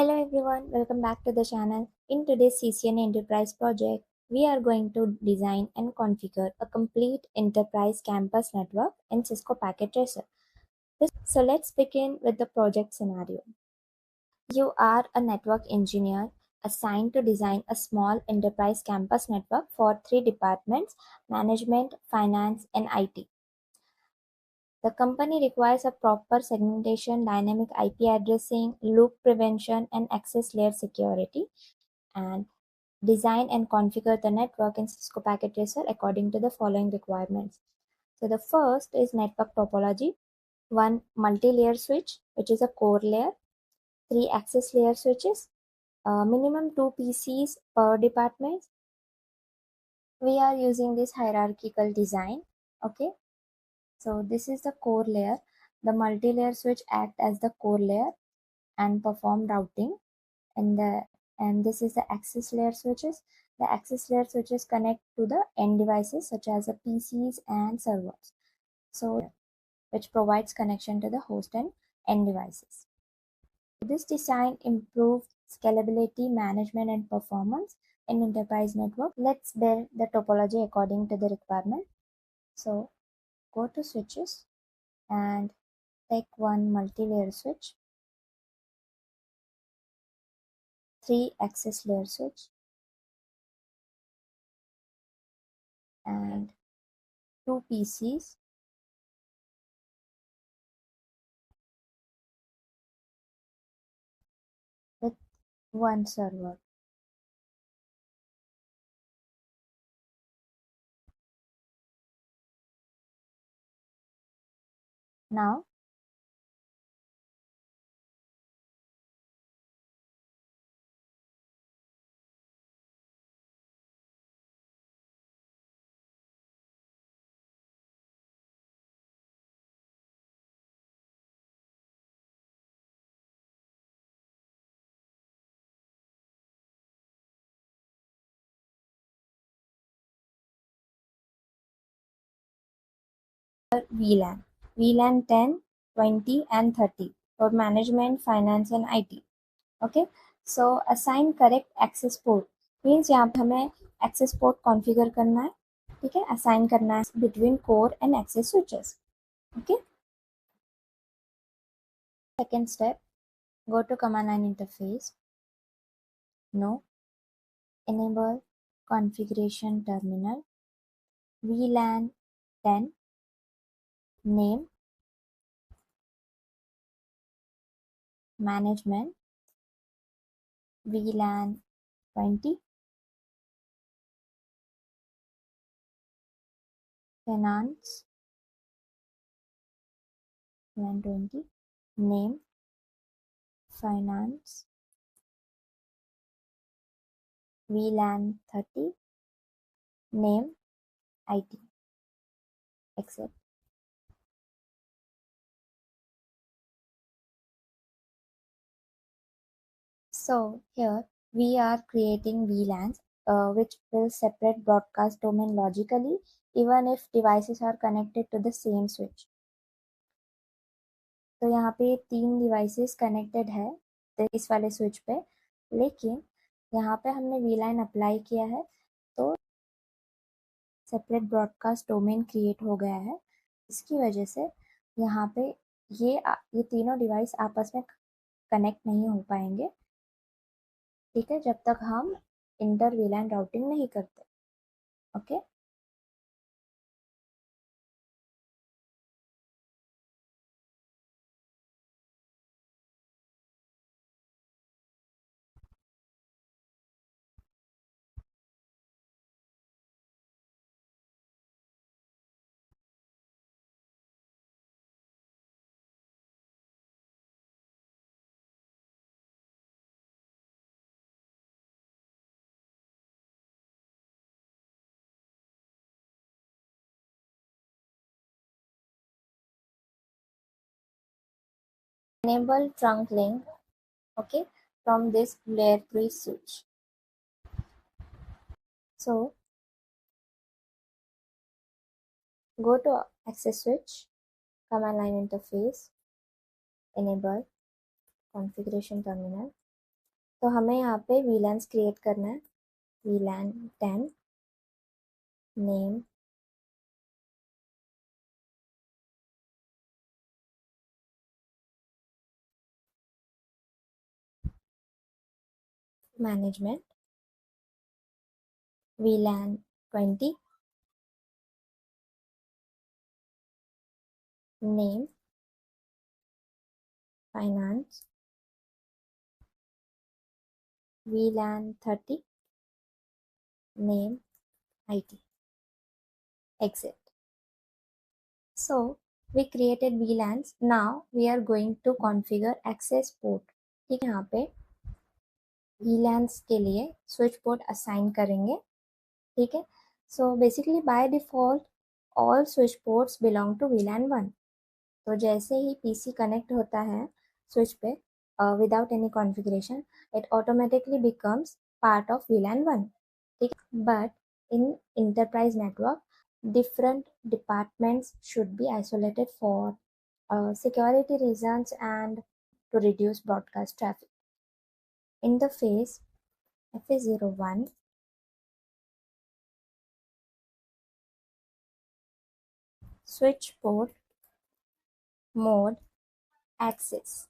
Hello everyone, welcome back to the channel. In today's CCNA Enterprise project, we are going to design and configure a complete enterprise campus network in Cisco Packet Tracer. So let's begin with the project scenario. You are a network engineer assigned to design a small enterprise campus network for three departments: management, finance, and IT. The company requires a proper segmentation, dynamic IP addressing, loop prevention, and access layer security, and design and configure the network in Cisco Packet Tracer according to the following requirements. So the first is network topology: one multi-layer switch, which is a core layer, three access layer switches, minimum two PCs per department. We are using this hierarchical design. Okay, so this is the core layer. The multi-layer switch act as the core layer and perform routing, and this is the access layer switches. The access layer switches connect to the end devices such as the PCs and servers, so which provides connection to the host and end devices. This design improves scalability, management, and performance in enterprise network. Let's build the topology according to the requirement. So go to switches and take one multi-layer switch, three access layer switch, and two PCs, with one server. Now VLAN. VLAN 10, 20, and 30 for management, finance, and IT. Okay, so assign correct access port means यहाँ पे हमें access port configure करना है. ठीक है, assign करना है between core and access switches. Okay, second step, go to command line interface. No, enable configuration terminal. VLAN 10, name, management. VLAN 20, finance. VLAN 20, name, finance. VLAN 30, name, IT. Accept. So here we are creating VLANs which will separate broadcast domain logically even if devices are connected to the same switch. तो यहाँ पे तीन devices connected है इस वाले switch पे, लेकिन यहाँ पे हमने VLAN अप्लाई किया है तो सेपरेट ब्रॉडकास्ट डोमेन क्रिएट हो गया है. इसकी वजह से यहाँ पे ये तीनों डिवाइस आपस में कनेक्ट नहीं हो पाएंगे. ठीक है, जब तक हम इंटर वीलैन राउटिंग नहीं करते. Okay, enable trunk link, okay, from this layer 3 switch. So go to access switch, command line interface, enable configuration terminal. तो हमें यहाँ पे VLANs क्रिएट करना है। VLAN 10 name management, VLAN 20 name finance, VLAN 30 name IT. Exit. So we created VLANs. Now we are going to configure access port. ठीक है, यहाँ पे VLANs के लिए switch port assign करेंगे. ठीक है, so basically by default all switch ports belong to VLAN 1. तो जैसे ही PC connect होता है switch पे without any configuration, it automatically becomes part of VLAN 1. ठीक, but in enterprise network different departments should be isolated for security reasons and to reduce broadcast traffic. Interface FA01 switch port mode access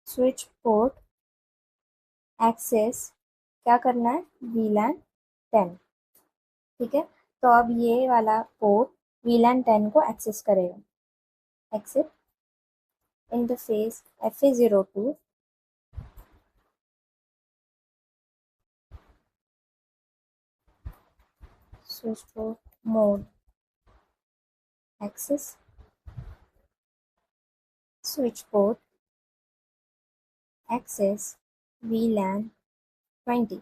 switch port access क्या करना है VLAN 10. ठीक है, तो अब ये वाला पोर्ट VLAN 10 को एक्सेस करेगा. Except interface FA02 switch port mode access switch port access VLAN 20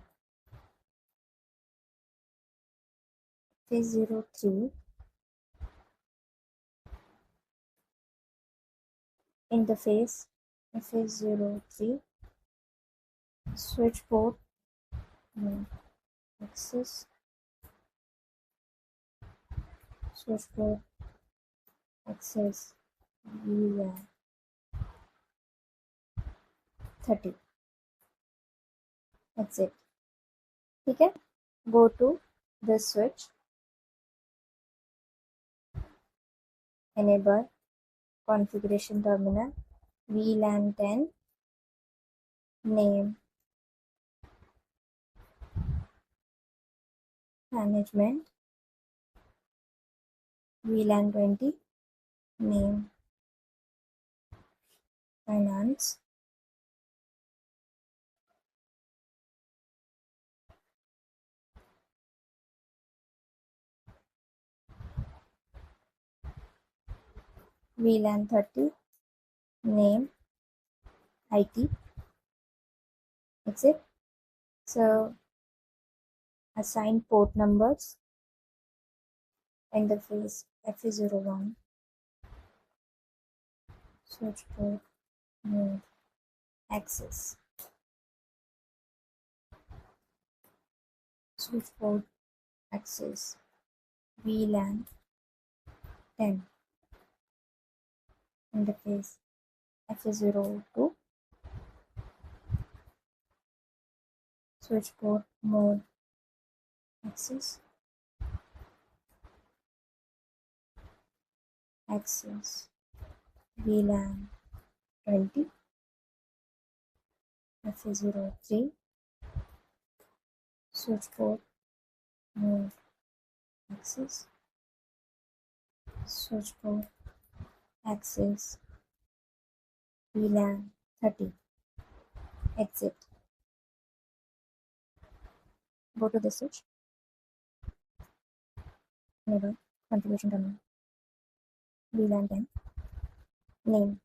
FA03 interface FA03 switch port mode access switch port access VLAN 30 exit. ठीक है, go to the switch, enable configuration terminal, VLAN 10 name management, VLAN 20 name finance, VLAN 30 name IT. Exit. So assign port numbers, interface FA01 switch port mode access switch port access VLAN 10 interface FA02 switch port mode access VLAN 20 FA03 switch port mode access switch port access VLAN 30 exit. Go to the switch, enable configuration terminal, VLAN 10 name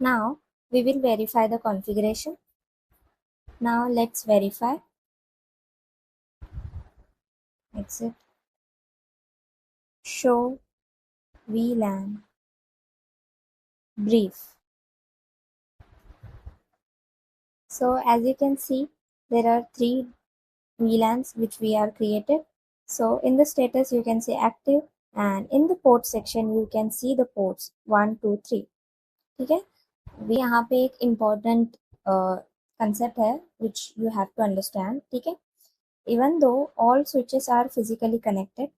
Now we will verify the configuration. Now let's verify. Exit. Show VLAN brief. So as you can see, there are three VLANs which we are created. So in the status you can see active, and in the port section you can see the ports 1 2 3. ठीक है, we यहाँ पे एक important concept है which you have to understand. ठीक है, even though all switches are physically connected,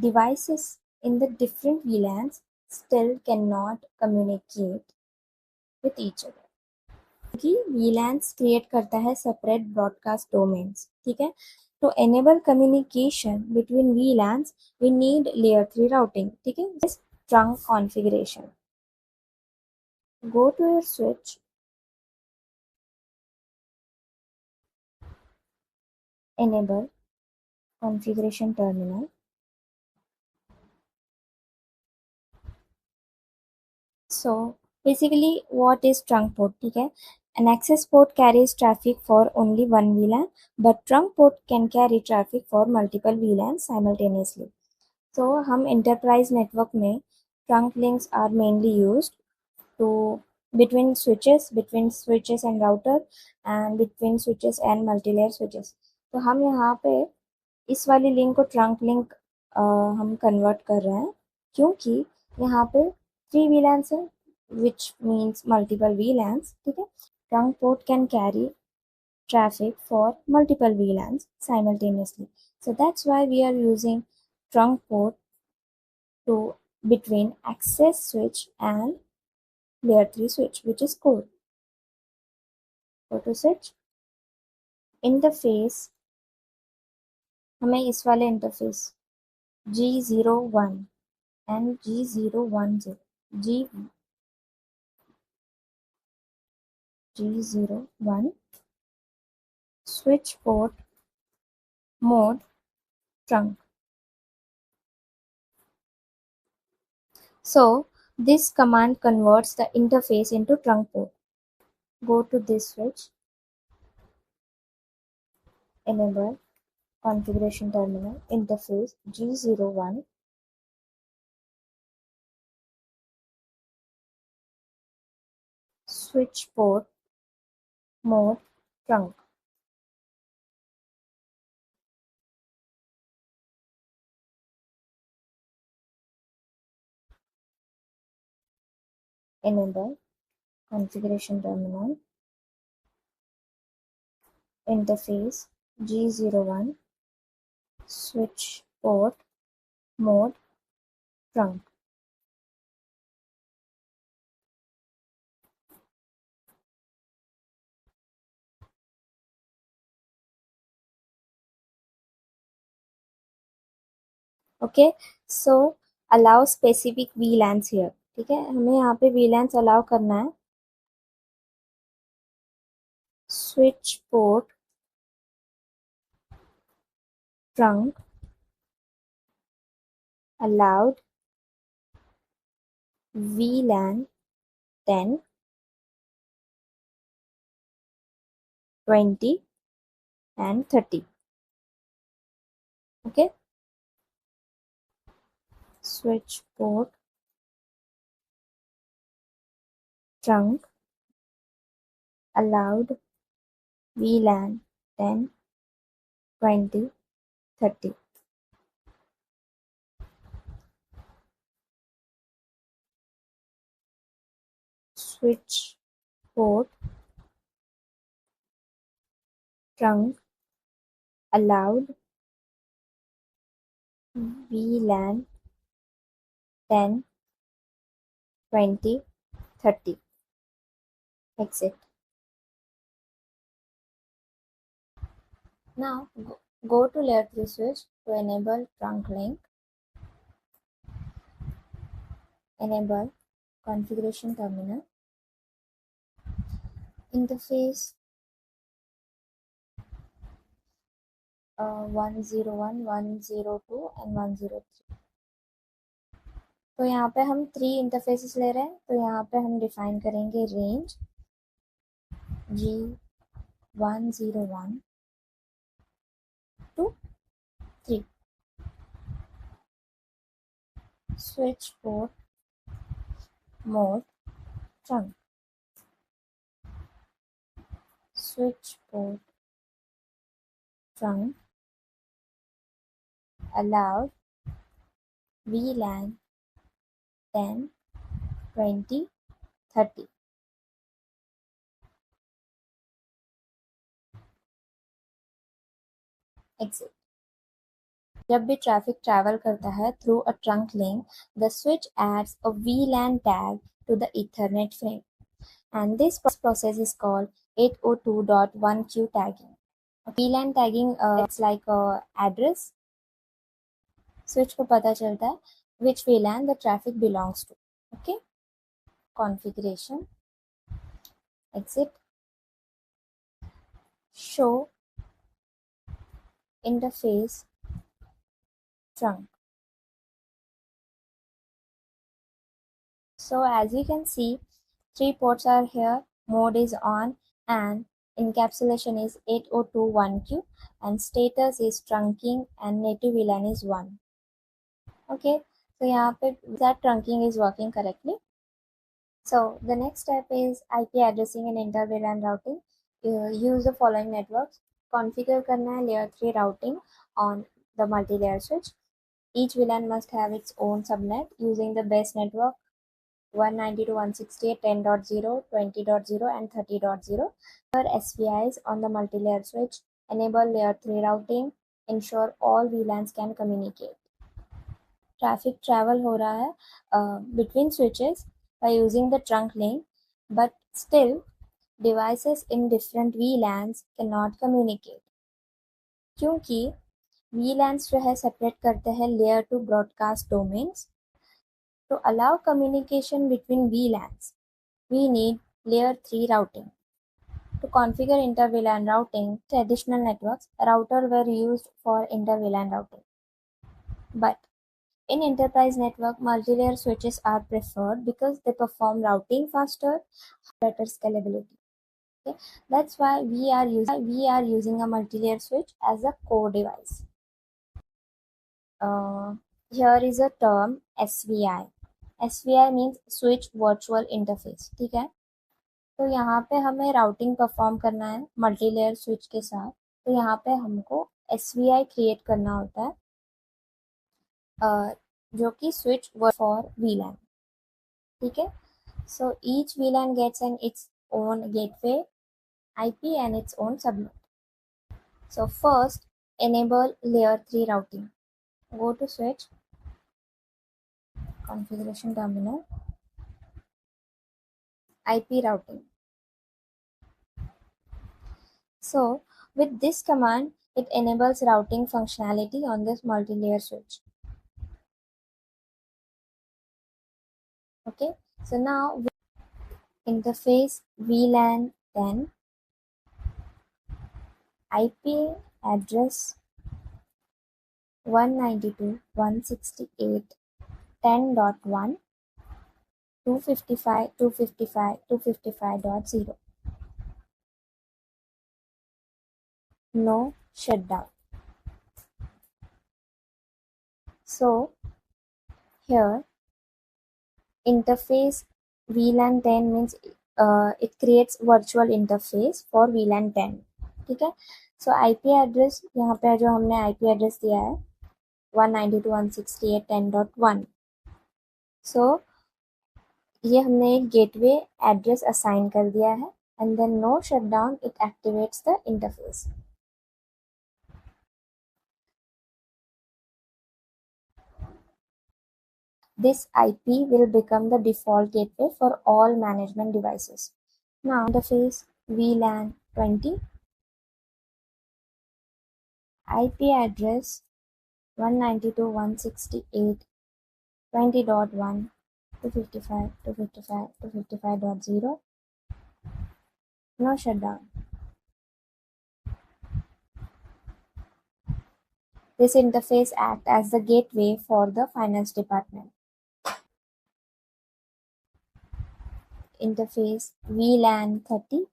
devices in the different VLANs still cannot communicate with each other. कि VLANs create करता है सेपरेट ब्रॉडकास्ट डोमेन्स. ठीक है, to enable communication between VLANs we need layer 3 routing. ठीक है, this trunk configuration. Go to your switch, enable configuration terminal. So basically what is trunk port? ठीक है, an access port carries traffic for only one VLAN, but trunk port can carry traffic for multiple VLANs simultaneously. So हम enterprise network में trunk links are mainly used to between switches and router and between switches and multi-layer switches. तो हम यहाँ पे इस वाली link को trunk link हम कन्वर्ट कर रहे हैं क्योंकि यहाँ पे 3 VLANs है which means multiple VLANs. ठीक है, trunk port can carry traffic for multiple VLANs simultaneously. So that's why we are using trunk port to between access switch and layer 3 switch which is core. Go to switch interface, हमें इस वाले interface G01 and G010 G01 switch port mode trunk. So this command converts the interface into trunk port. Go to this switch, enable configuration terminal, interface G01, switch port mode trunk. Enable configuration terminal, interface G01, switch port mode trunk. Okay, so allow specific VLANs here. ठीक है, हमें यहाँ पे VLANs allow करना है. Switch port trunk allowed VLAN 10, 20 and 30. Okay, switch port trunk allowed VLAN 10, 20, 30. Switch port trunk allowed VLAN 10, 20, 30. Exit. Now go to layer 3 switch to enable trunk link. Enable configuration terminal. Interface 101, 102 and 103. तो यहाँ पे हम 3 interfaces ले रहे हैं, तो यहाँ पे हम डिफाइन करेंगे range G101 to 3, switch port mode trunk, switch port trunk allowed VLAN 10, 20, 30, exit. जब भी ट्रैफिक ट्रैवल करता है through a trunk link, the switch adds a VLAN tag to the Ethernet frame, and this process is called 802.1q tagging. VLAN tagging, it's like a address. Switch को पता चलता है which VLAN the traffic belongs to. Okay, configuration, exit, show interface trunk. So as you can see, 3 ports are here, mode is on, and encapsulation is 802.1q, and status is trunking, and native VLAN is 1. Okay, so यहाँ पे that trunking is working correctly. So the next step is IP addressing and inter-VLAN routing. Use the following networks. Configure करना है layer 3 routing on the multi-layer switch. Each VLAN must have its own subnet using the base network 192.168.10.0, 20.0, and 30.0. SVIs on the multi-layer switch. Enable layer 3 routing. Ensure all VLANs can communicate. Traffic travel हो रहा है between switches by using the trunk link, but still devices in different VLANs cannot communicate, क्योंकि VLANs जो है separate करते हैं layer 2 broadcast domains. To allow communication between VLANs, we need layer 3 routing. To configure inter-VLAN routing, traditional networks, routers were used for inter-VLAN routing. But in enterprise network, multi-layer switches are preferred because they perform routing faster, better scalability. Okay? That's why we are using a multi-layer switch as a core device. Here is a term SVI. SVI means switch virtual interface. ठीक है, तो यहाँ पे हमें routing perform करना है multi layer switch के साथ, तो यहाँ पे हमको SVI क्रिएट करना होता है, जो कि स्विच फॉर VLAN. ठीक है, so each VLAN gets its own gateway, IP, and its own subnet. So first, enable layer 3 routing. Go to switch, configuration terminal, IP routing. So with this command, it enables routing functionality on this multi-layer switch. Okay, so now interface VLAN 10, IP address 192.168.10.1, 255.255.255.0. No shutdown. So here interface VLAN 10 means it creates virtual interface for VLAN 10. ठीक है, so IP address यहाँ पे जो हमने IP address दिया है 192.168.10.1. so ये हमने एक गेटवे एड्रेस असाइन कर दिया है, and then no shutdown, it activates the interface. This IP will become the default gateway for all management devices. Now interface VLAN 20, IP address 192.168.20.1, 255.255.255.0. No shutdown. This interface acts as the gateway for the finance department. interface VLAN 30,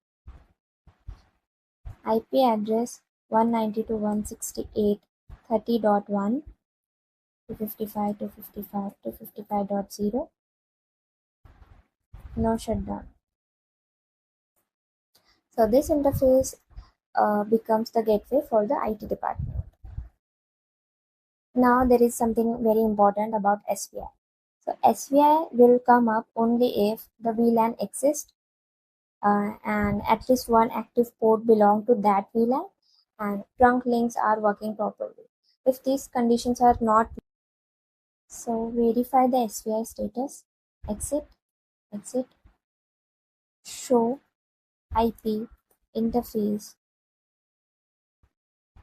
IP address 192.168.30.1, 255, 255, 255.0, no shutdown. So this interface becomes the gateway for the IT department. Now there is something very important about SVI. So SVI will come up only if the VLAN exists and at least one active port belong to that VLAN and trunk links are working properly. If these conditions are not, so verify the SVI status, exit, show IP, interface,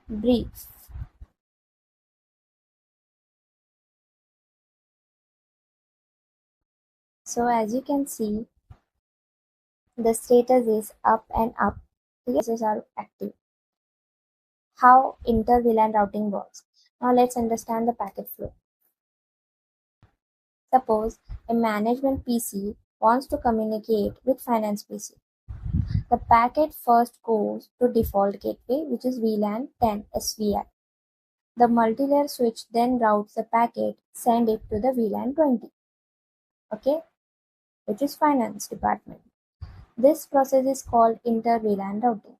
brief. So as you can see, the status is up and up. The devices are active. How inter-VLAN routing works. Now let's understand the packet flow. Suppose a management PC wants to communicate with finance PC. The packet first goes to default gateway, which is VLAN 10 SVI. The multilayer switch then routes the packet, send it to the VLAN 20, okay, which is finance department. This process is called inter-VLAN routing.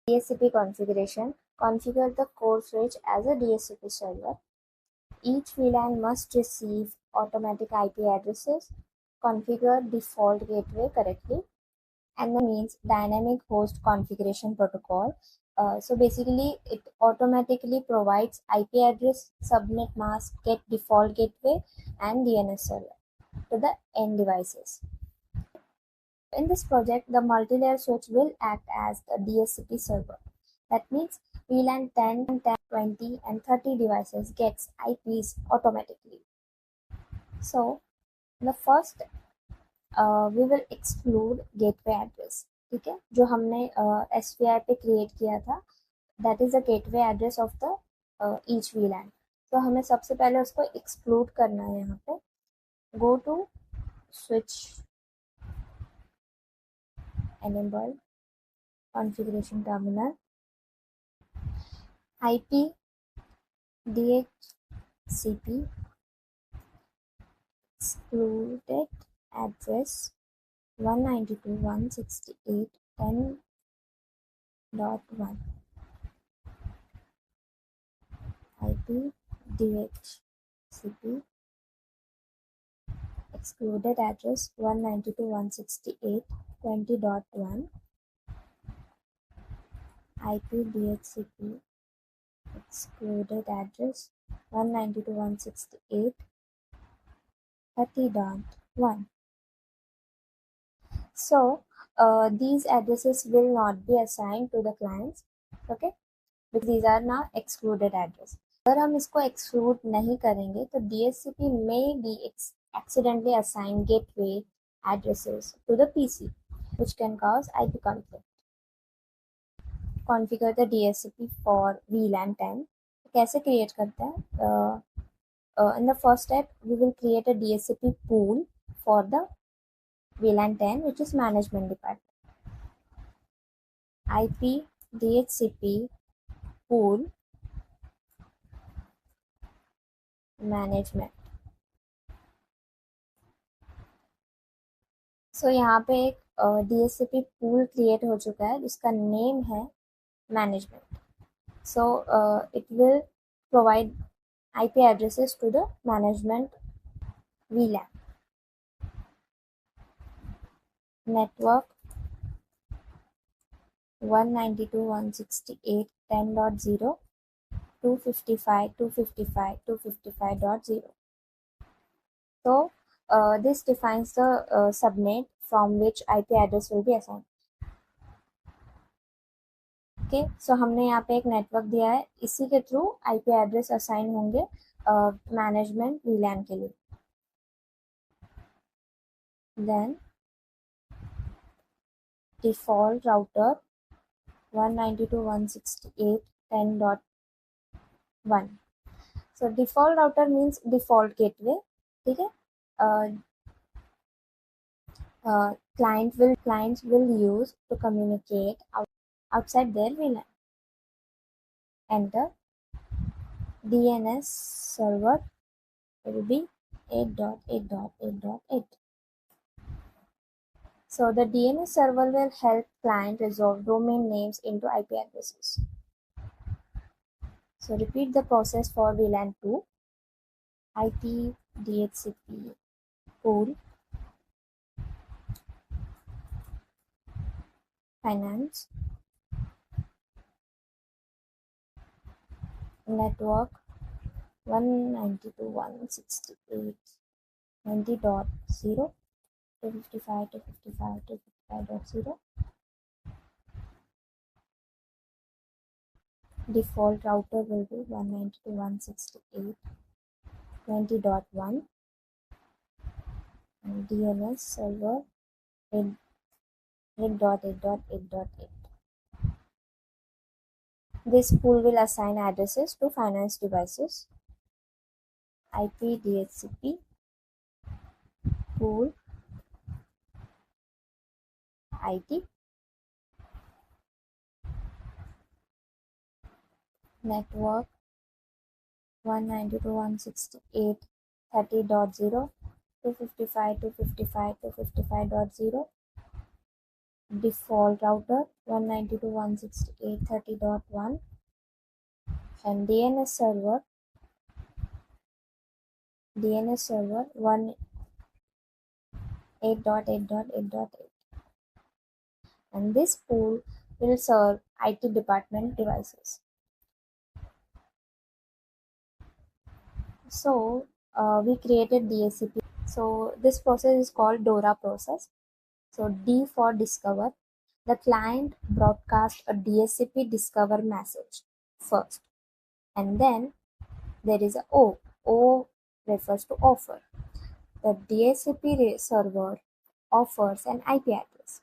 DHCP configuration. Configure the core switch as a DHCP server. Each VLAN must receive automatic IP addresses. Configure default gateway correctly. And that means dynamic host configuration protocol. So basically, it automatically provides IP address, subnet mask, get default gateway, and DNS server to the end devices. In this project, the multilayer switch will act as the DHCP server. That means VLAN 10, 20, and 30 devices gets IPs automatically. So, the first we will exclude gateway address. ठीक है, जो हमने SVI पे create किया था, that is the gateway address of the each VLAN. तो हमें सबसे पहले उसको exclude करना है. यहाँ पे go to switch enable configuration terminal, IP DHCP excluded address 192.168.10.1, IP DHCP excluded address 192.168.20.1, IP DHCP excluded address 192.168.30.1. So these addresses will not be assigned to the clients, okay, because these are now excluded address. अगर हम इसको exclude नहीं करेंगे तो DHCP may be accidentally assign gateway addresses to the PC, which can cause IP conflict. Configure the DHCP for VLAN 10. कैसे create करते हैं? In the first step, we will create a DHCP pool for the VLAN 10, which is management department. IP DHCP pool management. So यहाँ पे एक DHCP pool create हो चुका है जिसका name है management. So it will provide IP addresses to the management VLAN. Network 192.168.10.0, 255, 255, 255.0. So this defines the subnet from which IP address will be assigned. Okay, so हमने यहाँ पे एक नेटवर्क दिया है, इसी के थ्रू IP एड्रेस असाइन होंगे management VLAN के लिए. Then default router 192.168.10.1. So default router means default gateway. ठीक है, clients will use to communicate outside their VLAN. Enter DNS server will be 8.8.8.8. So the DNS server will help client resolve domain names into IP addresses. So repeat the process for VLAN 2. IP DHCP pool finance network 192.168.90.0 255.255.255.0. Default router will be 192.168.20.1 and DNS server 8.8.8.8. This pool will assign addresses to finance devices. IP DHCP pool IT network 192.168.30.0 255.255.255.0. Default router 192.168.30.1 and DNS server 8.8.8.8. And this pool will serve IT department devices. So we created DHCP. So this process is called DORA process. So D for discover. The client broadcasts a DHCP discover message first, and then there is a O. O refers to offer. The DHCP server offers an IP address,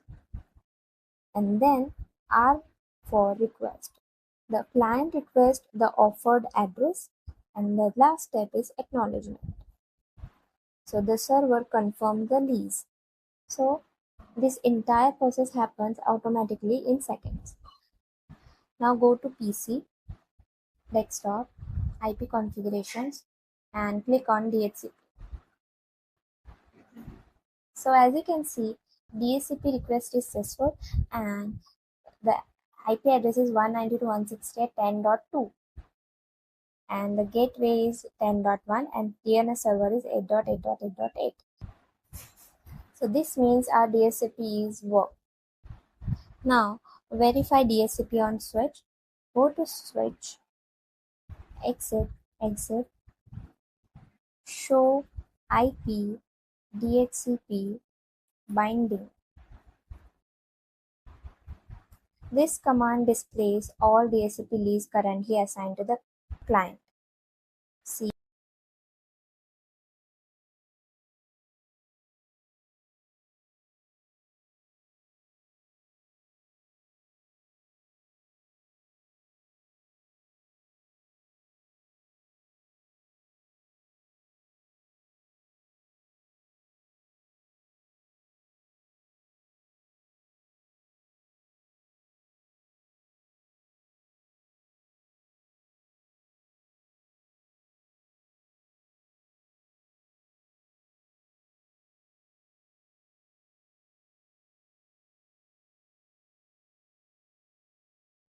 and then R for request. The client requests the offered address, and the last step is acknowledgement. So the server confirms the lease. So this entire process happens automatically in seconds. Now go to PC, desktop, IP configurations, and click on DHCP. So as you can see, DHCP request is successful and the IP address is 192.168.10.2 and the gateway is 10.1 and DNS server is 8.8.8.8. So this means our DHCP is work. Now verify DHCP on switch. Go to switch, exit, show IP DHCP binding. This command displays all DHCP leases currently assigned to the client. See.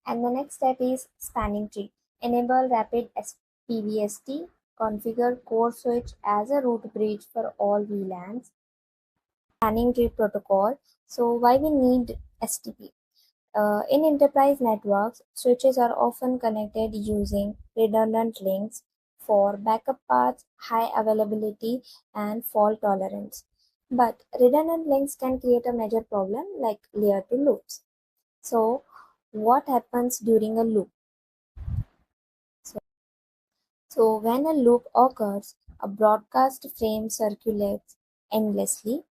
And the next step is spanning tree. Enable rapid PVST. Configure core switch as a root bridge for all VLANs. Spanning tree protocol. So why we need STP? In enterprise networks, switches are often connected using redundant links for backup paths, high availability, and fault tolerance. But redundant links can create a major problem like layer 2 loops. So what happens during a loop? So when a loop occurs, a broadcast frame circulates endlessly.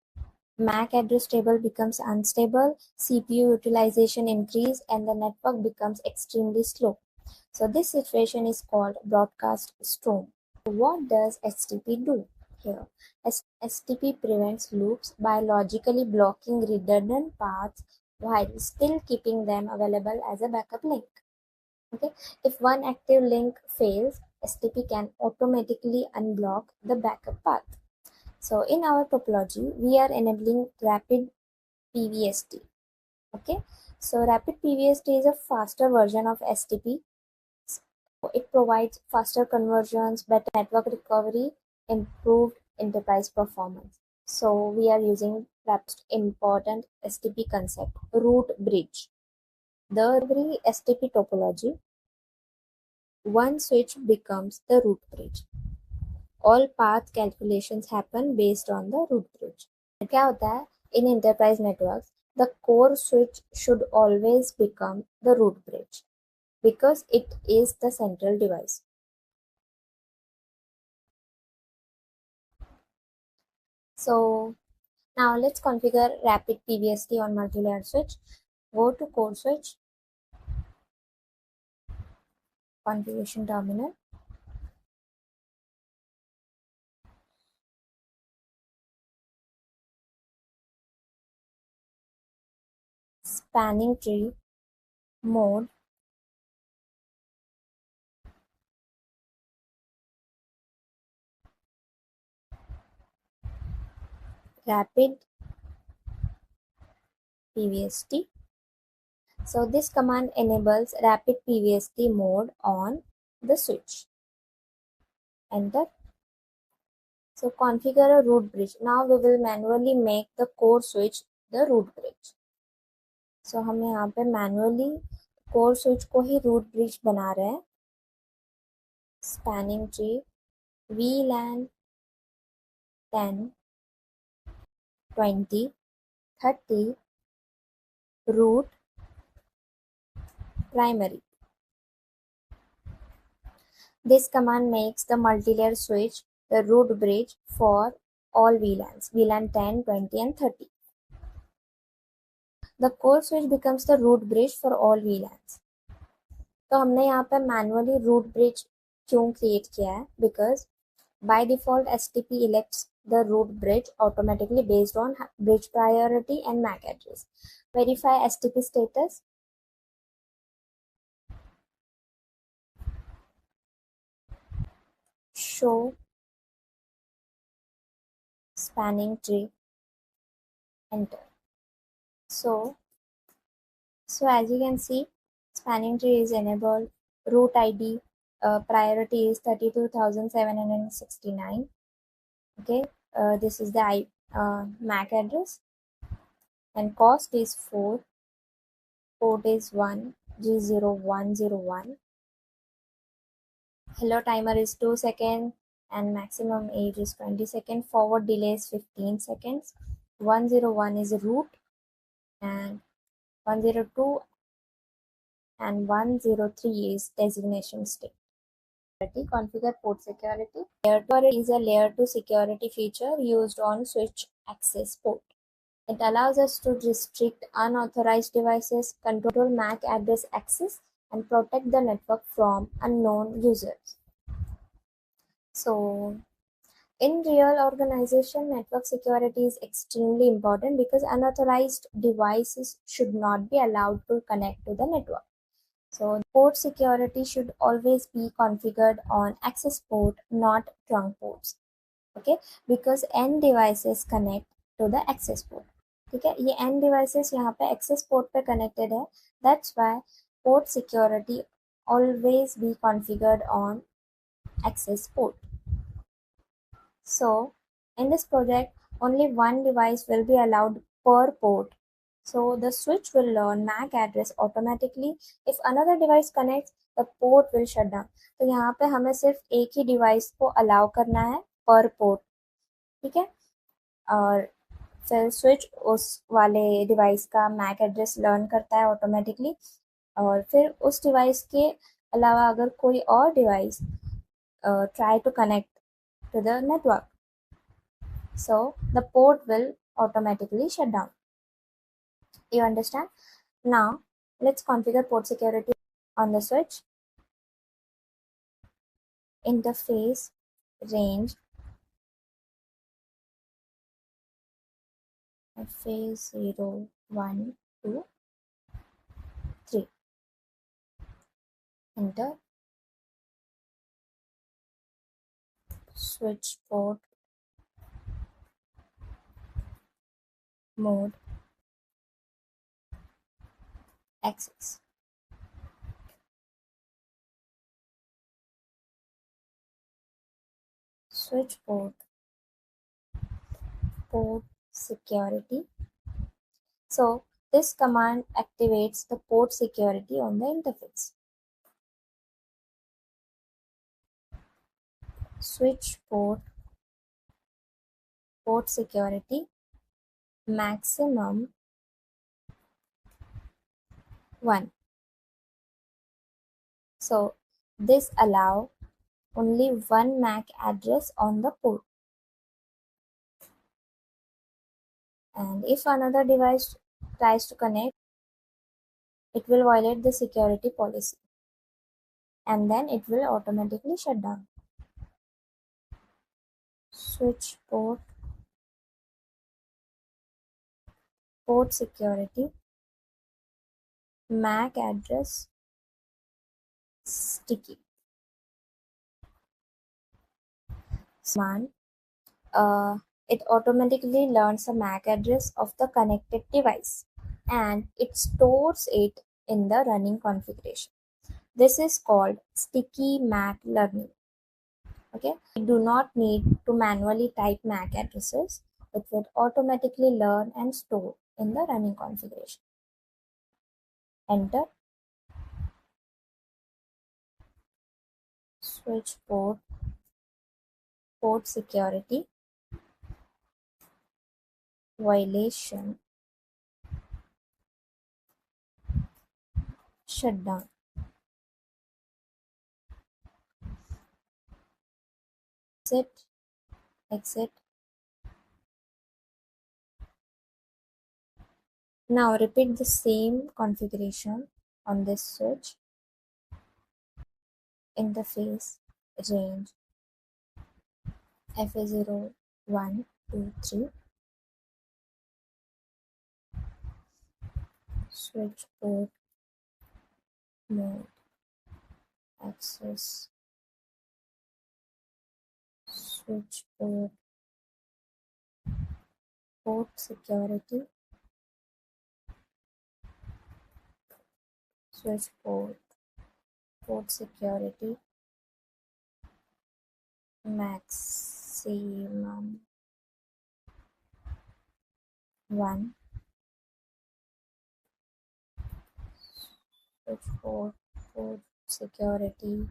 MAC address table becomes unstable, CPU utilization increases, and the network becomes extremely slow. So this situation is called broadcast storm. What does STP do? here. STP prevents loops by logically blocking redundant paths while still keeping them available as a backup link. Okay, if one active link fails, STP can automatically unblock the backup path. So in our topology, we are enabling rapid PVST. Okay, so rapid PVST is a faster version of STP. It provides faster conversions, better network recovery, improved enterprise performance. So we are using perhaps important STP concept, root bridge. The every STP topology, one switch becomes the root bridge. All path calculations happen based on the root bridge. क्या होता है in enterprise networks, the core switch should always become the root bridge because it is the central device. So now let's configure rapid PVST on multi-layer switch. Go to core switch, configuration terminal. Spanning tree mode. Rapid PVST. So this command enables rapid PVST mode on the switch. Enter. So configure a root bridge. Now we will manually make the core switch the root bridge. So हम यहाँ पे manually core switch को ही root bridge बना रहे हैं. Spanning tree VLAN 10, 20, 30 root primary. This command makes the multi-layer switch the root bridge for all VLANs, VLAN 10, 20 and 30. The core switch becomes the root bridge for all VLANs. तो हमने यहाँ पे manually root bridge क्यों create किया है? Because by default STP elects the root bridge automatically based on bridge priority and MAC address. Verify STP status. Show spanning tree. Enter. So as you can see, spanning tree is enabled. Root ID priority is 32,769. Okay, this is the MAC address, and cost is 4. Port is 1, G0101. Hello timer is 2 seconds and maximum age is 20 seconds. Forward delay is 15 seconds. 101 is root and 102 and 103 is designation state. Configure port security. Layer 2 is a layer 2 security feature used on switch access port. It allows us to restrict unauthorized devices, control MAC address access, and protect the network from unknown users. So, in real organization, network security is extremely important because unauthorized devices should not be allowed to connect to the network. So port security should always be configured on access port, not trunk ports. Okay, because end devices connect to the access port. ठीक है, ये end devices यहाँ पे access port पे connected है. That's why port security always be configured on access port. So in this project, only one device will be allowed per port. So the switch will learn MAC address automatically. If another device connects, the port will shut down. तो यहाँ पे हमें सिर्फ एक ही device को allow करना है पर पोर्ट. ठीक है, और फिर स्विच उस वाले डिवाइस का मैक एड्रेस लर्न करता है ऑटोमेटिकली, और फिर उस डिवाइस के अलावा अगर कोई और device try to connect to the network, so the port will automatically shut down. You understand? Now let's configure port security on the switch. Interface range FA0, 1, 2, 3. Enter. Switch port mode access. Switch port security. So this command activates the port security on the interface. Switch port security maximum 1. So this allow only one MAC address on the port. And if another device tries to connect, it will violate the security policy and then it will automatically shut down. Switch port security MAC address sticky. Command it automatically learns the MAC address of the connected device and it stores it in the running configuration. This is called sticky MAC learning. Okay, you do not need to manually type MAC addresses. It will automatically learn and store in the running configuration. Enter. Switch port security violation shutdown. Exit. Now repeat the same configuration on this switch. Interface range FA0, 1, 2, 3. Switch port mode access. Switch port security. Switch port security maximum 1. Switch port security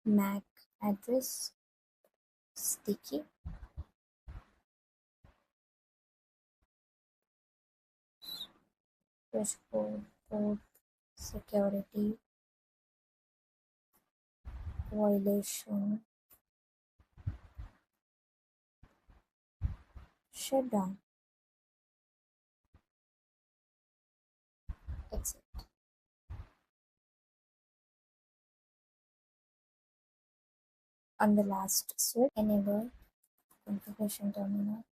MAC address sticky. Switch port security violation shutdown. Exit. On the last switch, enable configuration terminal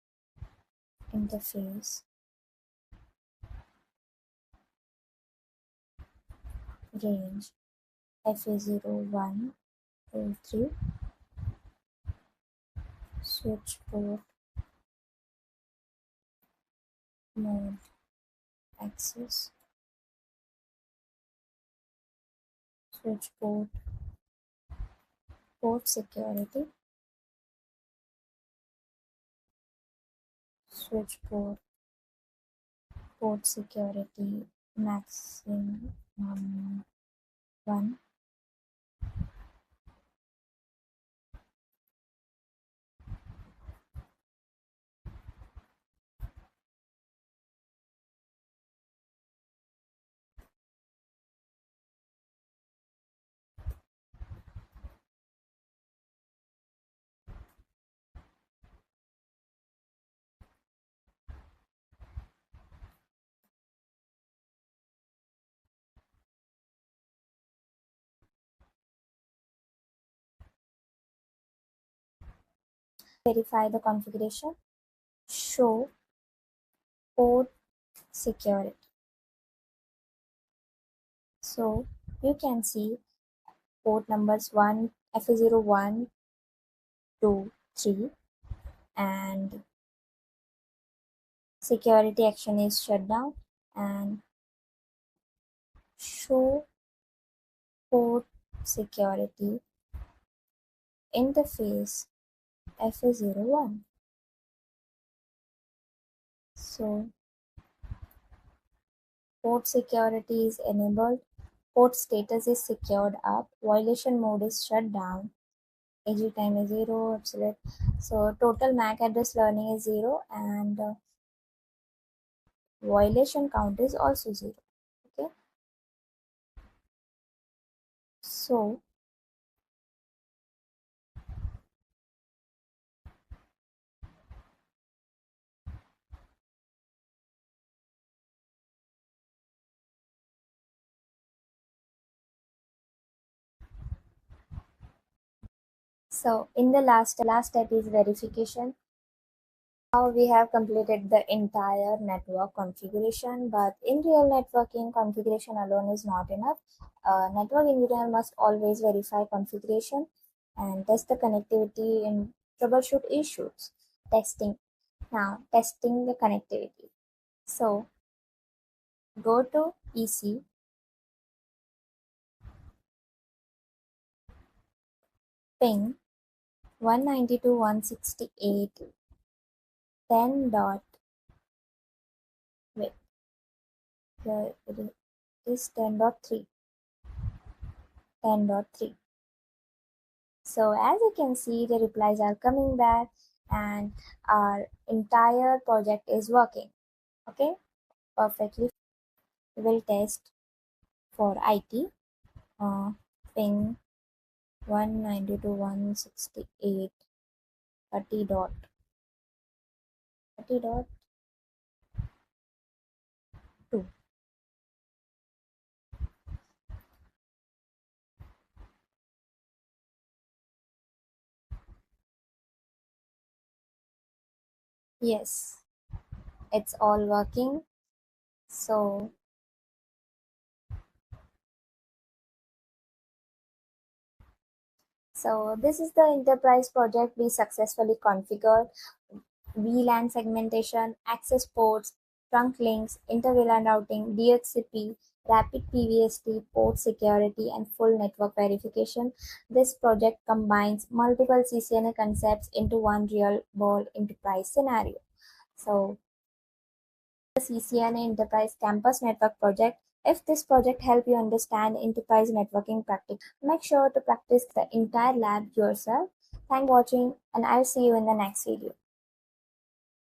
interface range FA0, 1, 2, 3. Switch port mode access. Switch port security. Switch port security maximum 1. Verify the configuration. Show port security. So you can see port numbers 1 F0 1 2 3, and security action is shut down, and show port security interface F01. So port security is enabled, port status is secured up, violation mode is shut down, exit time is 0, absolute. So total MAC address learning is 0, and violation count is also 0. Okay, so in the last step is verification. Now we have completed the entire network configuration, but in real networking, configuration alone is not enough. Network engineer must always verify configuration and test the connectivity and troubleshoot issues. Testing. Now, testing the connectivity. So, go to PC, ping 192.168.10 dot, wait, here it is 10.3. 10.3. So as you can see, the replies are coming back and our entire project is working. Okay, perfectly. We will test for IT. Ping 192.168.30 dot 30.2. Yes, it's all working. So this is the enterprise project we successfully configured. VLAN segmentation, access ports, trunk links, inter-VLAN routing, DHCP, rapid PVST, port security, and full network verification. This project combines multiple CCNA concepts into one real-world enterprise scenario. So, the CCNA Enterprise Campus Network Project. If this project helped you understand enterprise networking practice, make sure to practice the entire lab yourself. Thanks for watching, and I'll see you in the next video.